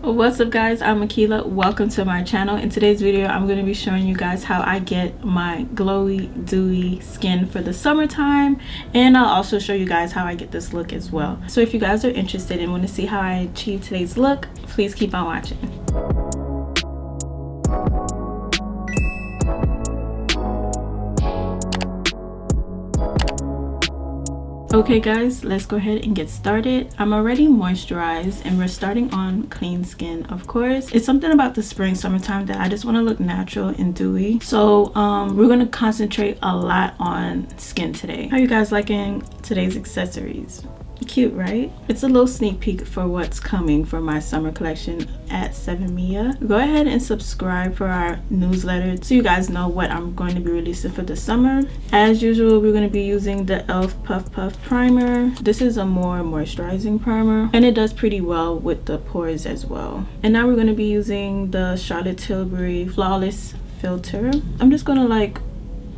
What's up guys, I'm ℙ𝕣𝕠𝕕𝕦𝕔𝕥𝕤. Welcome to my channel. In today's video I'm going to be showing you guys how I get my glowy dewy skin for the summertime, and I'll also show you guys how I get this look as well. So if you guys are interested and want to see how I achieve today's look, please keep on watching. Okay guys, let's go ahead and get started. I'm already moisturized and we're starting on clean skin. Of course, it's something about the spring summertime that I just want to look natural and dewy. So we're going to concentrate a lot on skin today. How are you guys liking today's accessories? Cute, right? It's a little sneak peek for what's coming for my summer collection at ℙ𝕣𝕠𝕕𝕦𝕔𝕥𝕤. Go ahead and subscribe for our newsletter so you guys know what I'm going to be releasing for the summer. As usual, we're going to be using the E.L.F Puff Puff primer. This is a more moisturizing primer and it does pretty well with the pores as well. And now we're going to be using the Charlotte Tilbury Flawless filter. I'm just going to like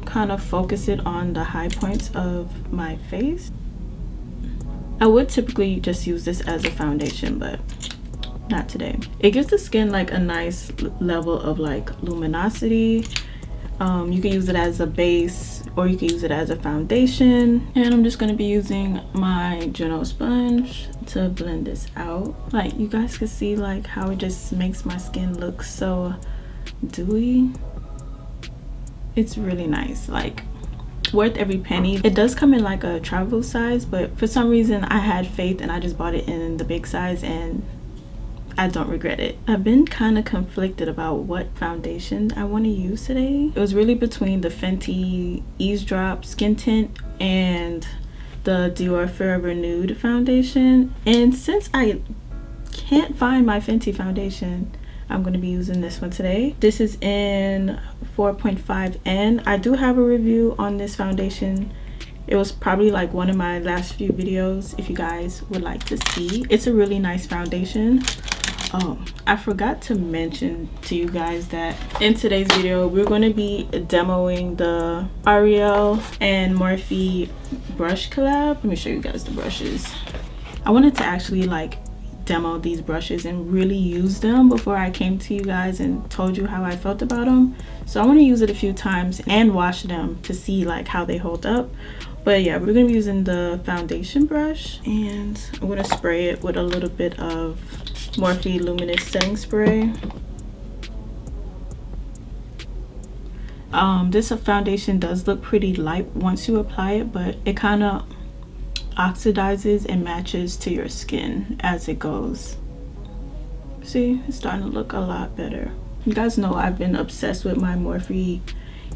kind of focus it on the high points of my face. I would typically just use this as a foundation, but not today. It gives the skin like a nice level of like luminosity. You can use it as a base or you can use it as a foundation. And I'm just going to be using my Juno sponge to blend this out. Like you guys can see like how it just makes my skin look so dewy. It's really nice. Like worth every penny. It does come in like a travel size, but for some reason I had faith and I just bought it in the big size and I don't regret it. I've been kind of conflicted about what foundation I want to use today. It was really between the Fenty Eavesdrop Skin Tint and the DIOR Forever Nude foundation, and since I can't find my Fenty foundation, I'm going to be using this one today. This is in 4.5N. I do have a review on this foundation. It was probably like one of my last few videos if you guys would like to see. It's a really nice foundation. Oh, I forgot to mention to you guys that in today's video we're going to be demoing the ARIEL and MORPHE brush collab. Let me show you guys the brushes. I wanted to actually like demo these brushes and really use them before I came to you guys and told you how I felt about them. So I want to use it a few times and wash them to see like how they hold up. But yeah, we're going to be using the foundation brush and I'm going to spray it with a little bit of Morphe Luminous setting spray. This foundation does look pretty light once you apply it, but it kind of oxidizes and matches to your skin as it goes. See, it's starting to look a lot better. You guys know I've been obsessed with my Morphe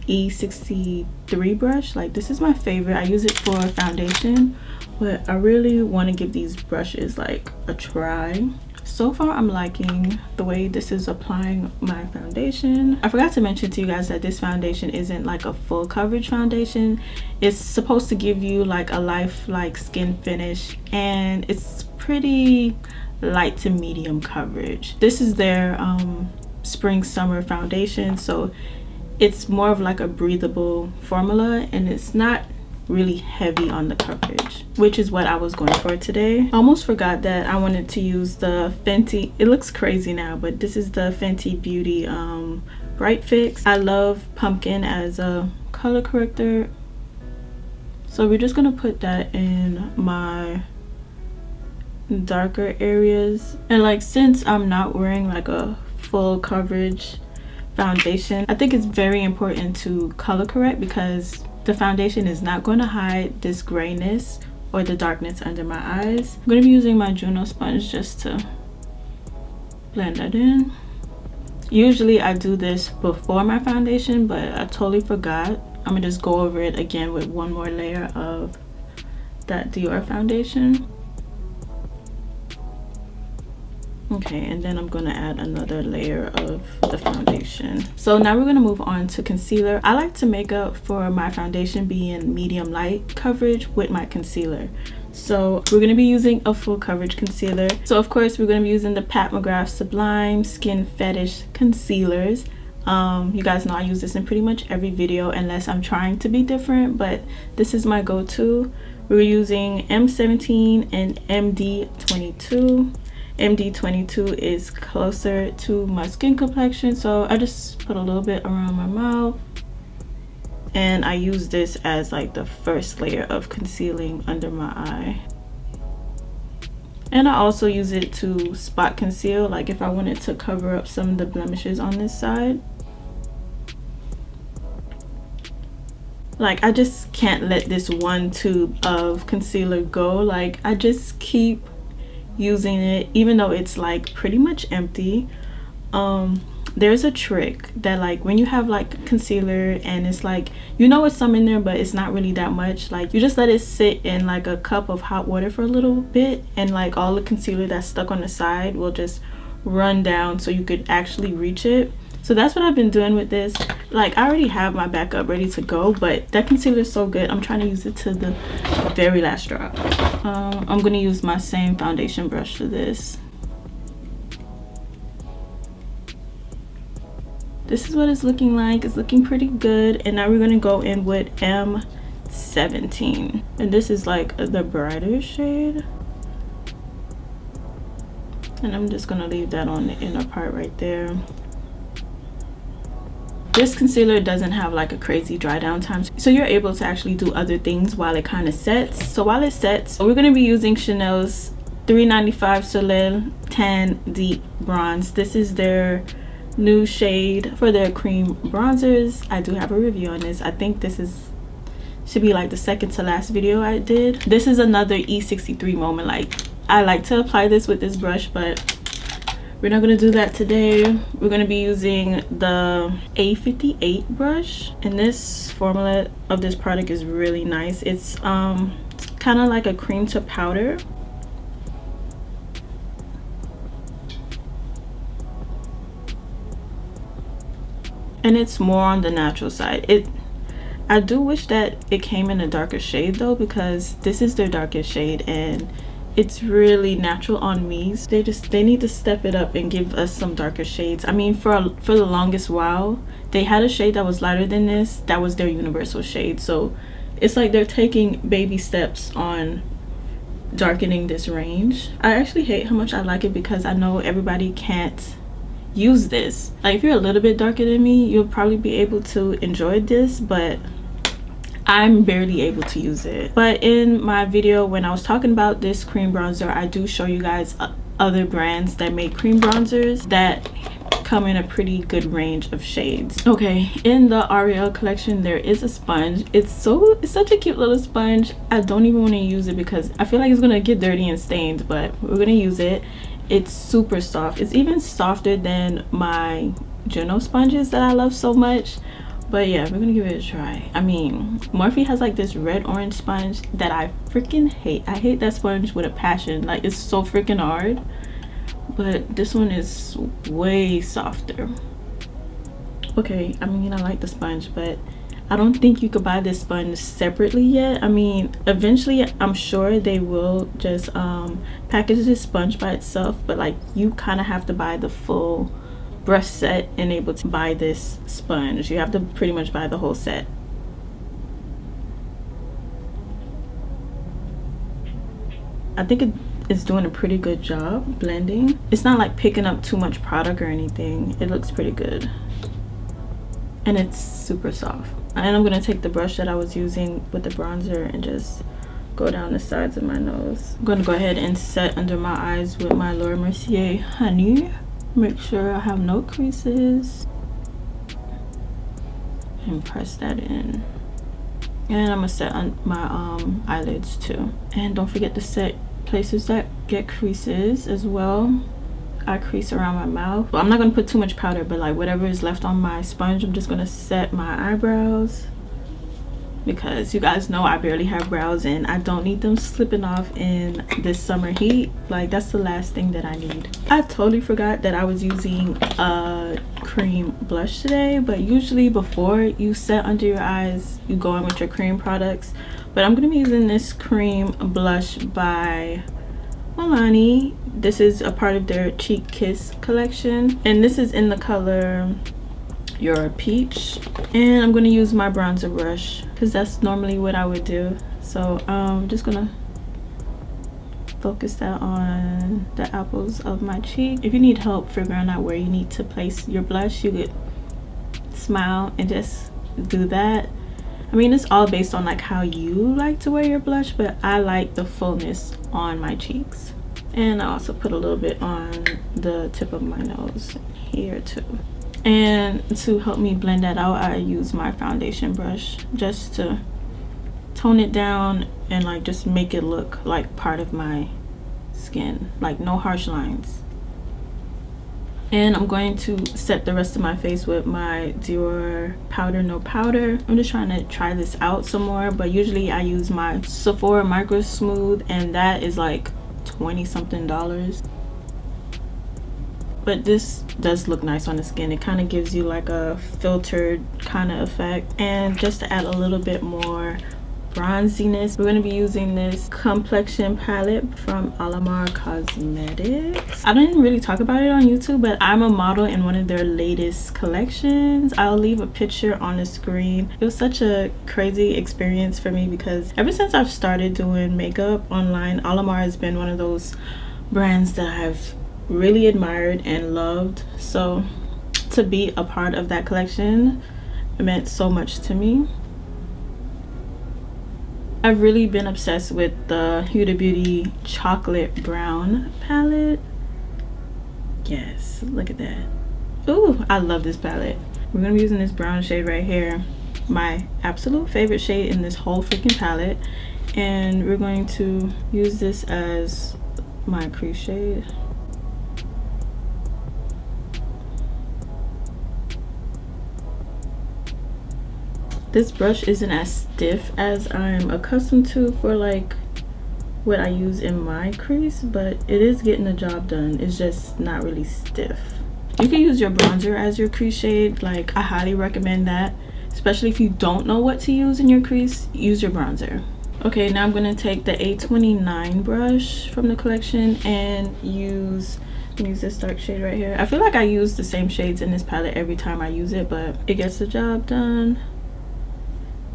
E63 brush. Like this is my favorite. I use it for foundation, but I really want to give these brushes like a try. So far I'm liking the way this is applying my foundation. I forgot to mention to you guys that this foundation isn't like a full coverage foundation. It's supposed to give you like a lifelike skin finish and it's pretty light to medium coverage. This is their spring summer foundation, so it's more of like a breathable formula and it's not really heavy on the coverage, which is what I was going for today. I almost forgot that I wanted to use the Fenty, it looks crazy now, but this is the Fenty Beauty Bright Fix. I love pumpkin as a color corrector, so we're just gonna put that in my darker areas. And like since I'm not wearing like a full coverage foundation, I think it's very important to color correct because the foundation is not going to hide this grayness or the darkness under my eyes. I'm going to be using my Juno sponge just to blend that in. Usually I do this before my foundation, but I totally forgot. I'm going to just go over it again with one more layer of that DIOR foundation. Okay, and then I'm gonna add another layer of the foundation. So now we're gonna move on to concealer. I like to make up for my foundation being medium light coverage with my concealer. So we're gonna be using a full coverage concealer. So of course we're gonna be using the Mcgrath Sublime Skin Fetish concealers. You guys know I use this in pretty much every video unless I'm trying to be different, but this is my go-to. We're using M17 and MD22. MD22 is closer to my skin complexion, so I just put a little bit around my mouth, and I use this as like the first layer of concealing under my eye. And I also use it to spot conceal, like if I wanted to cover up some of the blemishes on this side. Like, I just can't let this one tube of concealer go. Like, I just keep using it even though it's like pretty much empty. There's a trick that, like, when you have like concealer and it's like, you know, it's some in there but it's not really that much, like you just let it sit in like a cup of hot water for a little bit, and like all the concealer that's stuck on the side will just run down so you could actually reach it. So that's what I've been doing with this. Like, I already have my backup ready to go, but that concealer is so good, I'm trying to use it to the very last drop. I'm gonna use my same foundation brush for this. This is what it's looking like. It's looking pretty good. And now we're gonna go in with M17, and this is like the brighter shade, and I'm just gonna leave that on the inner part right there. This concealer doesn't have like a crazy dry down time, so you're able to actually do other things while it kind of sets. So while it sets, we're going to be using Chanel's 395 Soliel Tan Deep Bronze. This is their new shade for their cream bronzers. I do have a review on this. I think this should be like the second to last video I did. This is another E63 moment. Like, I like to apply this with this brush, but we're not going to do that today. We're going to be using the A58 brush, and this formula of this product is really nice. It's kind of like a cream to powder. And it's more on the natural side. I do wish that it came in a darker shade though, because this is their darkest shade and it's really natural on me. So they need to step it up and give us some darker shades. I mean, for the longest while they had a shade that was lighter than this. That was their universal shade. So it's like they're taking baby steps on darkening this range. I actually hate how much I like it, because I know everybody can't use this. Like, if you're a little bit darker than me, you'll probably be able to enjoy this, but I'm barely able to use it. But in my video when I was talking about this cream bronzer, I do show you guys other brands that make cream bronzers that come in a pretty good range of shades. Okay, in the Ariel collection there is a sponge. It's such a cute little sponge. I don't even want to use it because I feel like it's gonna get dirty and stained, but we're gonna use it. It's super soft. It's even softer than my Juno sponges that I love so much. But yeah, we're gonna give it a try. I mean, Morphe has like this red orange sponge that I freaking hate. I hate that sponge with a passion. Like, it's so freaking hard. But this one is way softer. Okay, I mean, I like the sponge, but I don't think you could buy this sponge separately yet. I mean, eventually I'm sure they will just package this sponge by itself, but like, you kind of have to buy the full brush set and able to buy this sponge. You have to pretty much buy the whole set. I think it's doing a pretty good job blending. It's not like picking up too much product or anything. It looks pretty good, and it's super soft. And I'm gonna take the brush that I was using with the bronzer and just go down the sides of my nose. I'm gonna go ahead and set under my eyes with my Laura Mercier Honey. Make sure I have no creases and press that in. And I'm gonna set on my eyelids too. And don't forget to set places that get creases as well. I crease around my mouth. Well, I'm not gonna put too much powder, but like whatever is left on my sponge, I'm just gonna set my eyebrows, because you guys know I barely have brows and I don't need them slipping off in this summer heat. Like, that's the last thing that I need. I totally forgot that I was using a cream blush today, but usually before you set under your eyes, you go in with your cream products. But I'm gonna be using this cream blush by Milani. This is a part of their Cheek Kiss collection, and this is in the color Your Peach. And I'm gonna use my bronzer brush because that's normally what I would do. So I'm just gonna focus that on the apples of my cheek. If you need help figuring out where you need to place your blush, you could smile and just do that. I mean, it's all based on like how you like to wear your blush, but I like the fullness on my cheeks. And I also put a little bit on the tip of my nose here too. And to help me blend that out, I use my foundation brush just to tone it down and like just make it look like part of my skin, like no harsh lines. And I'm going to set the rest of my face with my DIOR powder no powder. I'm just trying to try this out some more, but usually I use my Sephora Micro Smooth, and that is like $20 something. But this does look nice on the skin. It kind of gives you like a filtered kind of effect. And just to add a little bit more bronziness, we're going to be using this Complexion Palette from Alamar Cosmetics. I didn't really talk about it on YouTube, but I'm a model in one of their latest collections. I'll leave a picture on the screen. It was such a crazy experience for me because ever since I've started doing makeup online, Alamar has been one of those brands that I've really admired and loved. So to be a part of that collection, it meant so much to me. I've really been obsessed with the Huda Beauty Chocolate Brown palette. Yes, look at that. Ooh, I love this palette. We're gonna be using this brown shade right here, my absolute favorite shade in this whole freaking palette. And we're going to use this as my crease shade. This brush isn't as stiff as I'm accustomed to for like what I use in my crease, but it is getting the job done. It's just not really stiff. You can use your bronzer as your crease shade. Like, I highly recommend that, especially if you don't know what to use in your crease. Use your bronzer. Okay, now I'm gonna take the A29 brush from the collection and use this dark shade right here. I feel like I use the same shades in this palette every time I use it, but it gets the job done.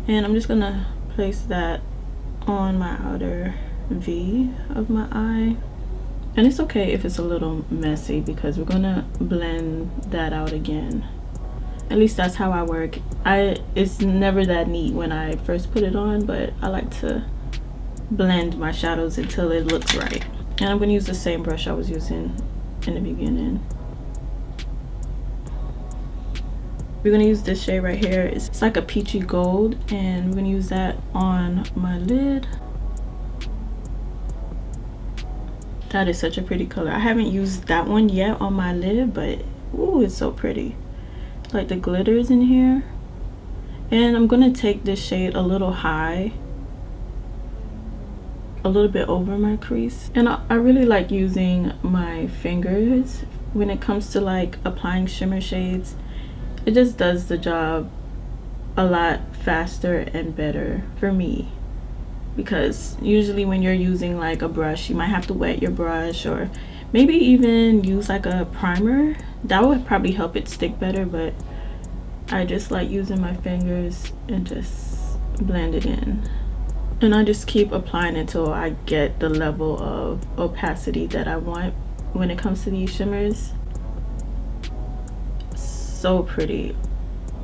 And I'm just gonna place that on my outer V of my eye. And it's okay if it's a little messy because we're gonna blend that out again. At least that's how I work. It's never that neat when I first put it on, but I like to blend my shadows until it looks right. And I'm gonna use the same brush I was using in the beginning. We're gonna use this shade right here. It's like a peachy gold, and we're gonna use that on my lid. That is such a pretty color. I haven't used that one yet on my lid, but ooh, it's so pretty. Like the glitters in here. And I'm gonna take this shade a little high, a little bit over my crease. And I really like using my fingers when it comes to like applying shimmer shades. It just does the job a lot faster and better for me, because usually when you're using like a brush, you might have to wet your brush or maybe even use like a primer. That would probably help it stick better, but I just like using my fingers and just blend it in. And I just keep applying until I get the level of opacity that I want when it comes to these shimmers. So pretty.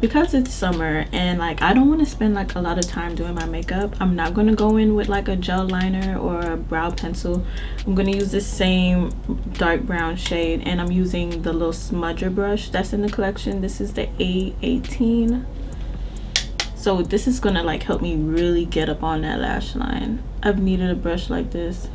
Because it's summer and like I don't want to spend like a lot of time doing my makeup, I'm not going to go in with like a gel liner or a brow pencil. I'm going to use the same dark brown shade, and I'm using the little smudger brush that's in the collection. This is the A18. So this is going to like help me really get up on that lash line. I've needed a brush like this.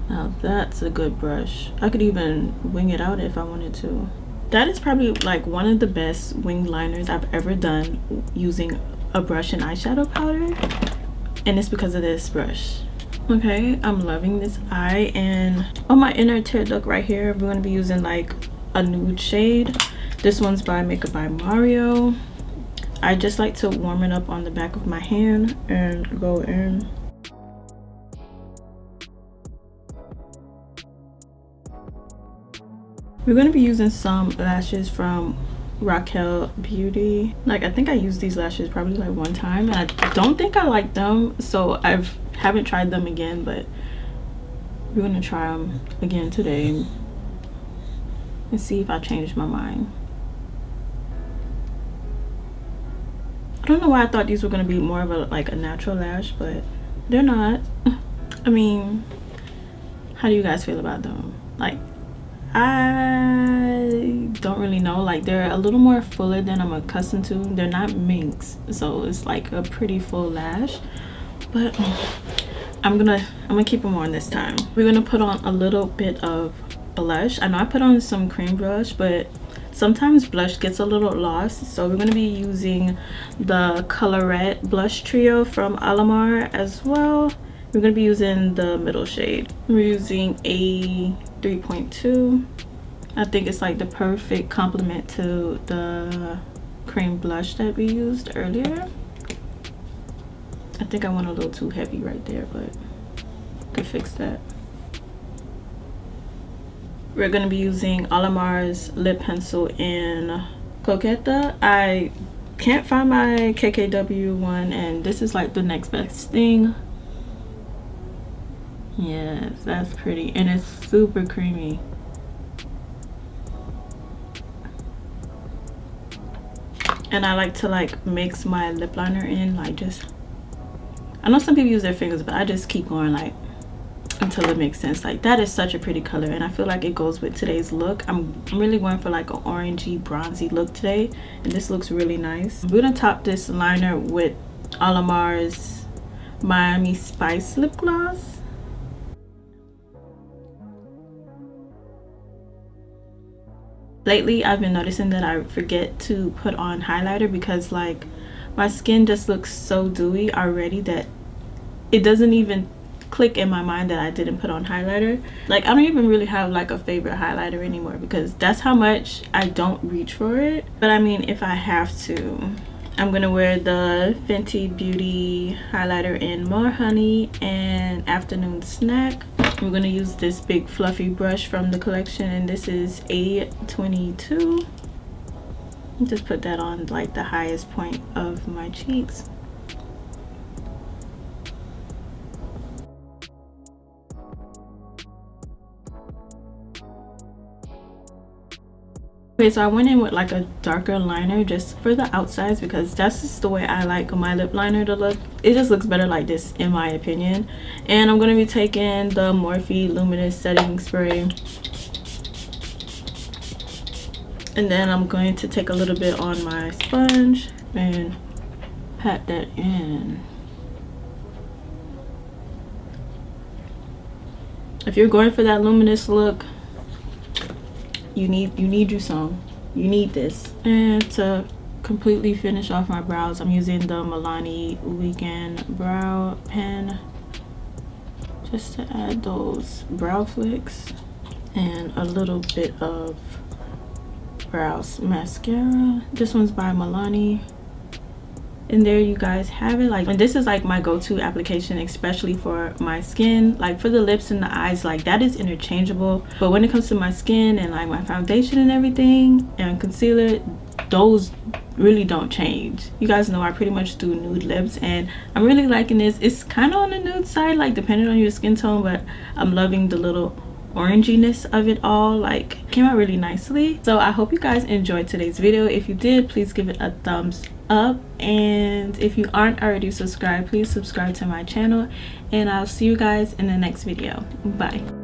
Now that's a good brush. I could even wing it out if I wanted to. That is probably like one of the best winged liners I've ever done using a brush and eyeshadow powder, and it's because of this brush. Okay, I'm loving this eye. And on my inner tear duct right here, we're going to be using like a nude shade. This one's by Makeup by Mario. I just like to warm it up on the back of my hand and go in. We're going to be using some lashes from Raquel Beauty. Like, I think I used these lashes probably like one time and I don't think I like them, so haven't tried them again, but we're gonna try them again today and see if I change my mind. I don't know why I thought these were gonna be more of a like a natural lash, but they're not. I mean, how do you guys feel about them? Like, I don't really know. Like, they're a little more fuller than I'm accustomed to. They're not minks, so it's like a pretty full lash, but I'm gonna keep them on this time. We're gonna put on a little bit of blush. I know I put on some cream blush, but sometimes blush gets a little lost, so we're going to be using the Colorette blush trio from Alamar as well. We're going to be using the middle shade. We're using a 3.2. I think it's like the perfect complement to the cream blush that we used earlier. I think I went a little too heavy right there, but I could fix that. We're going to be using Alamar's lip pencil in Coqueta. I can't find my KKW one, and this is like the next best thing. Yes, that's pretty, and it's super creamy. And I like to like mix my lip liner in, like just, I know some people use their fingers, but I just keep going like until it makes sense. Like, that is such a pretty color, and I feel like it goes with today's look. I'm really going for like an orangey bronzy look today, and this looks really nice. We're gonna top this liner with Alamar's Miami Spice lip gloss. Lately I've been noticing that I forget to put on highlighter because like my skin just looks so dewy already that it doesn't even click in my mind that I didn't put on highlighter. Like, I don't even really have like a favorite highlighter anymore because that's how much I don't reach for it. But I mean, if I have to, I'm gonna wear the Fenty Beauty highlighter in More Honey and Afternoon Snack. We're gonna use this big fluffy brush from the collection, and this is A22. Just put that on like the highest point of my cheeks. Okay, so I went in with like a darker liner just for the outsides because that's just the way I like my lip liner to look. It just looks better like this in my opinion. And I'm going to be taking the Morphe Luminous setting spray. And then I'm going to take a little bit on my sponge and pat that in. If you're going for that luminous look, you need this. And to completely finish off my brows, I'm using the Milani Weekend Brow Pen just to add those brow flicks and a little bit of brows mascara. This one's by Milani. And there you guys have it. Like, and this is like my go-to application, especially for my skin. Like, for the lips and the eyes, like that is interchangeable, but when it comes to my skin and like my foundation and everything and concealer, those really don't change. You guys know I pretty much do nude lips, and I'm really liking this. It's kind of on the nude side, like depending on your skin tone, but I'm loving the little oranginess of it all. Like, came out really nicely. So I hope you guys enjoyed today's video. If you did, please give it a thumbs up, and if you aren't already subscribed, please subscribe to my channel, and I'll see you guys in the next video. Bye.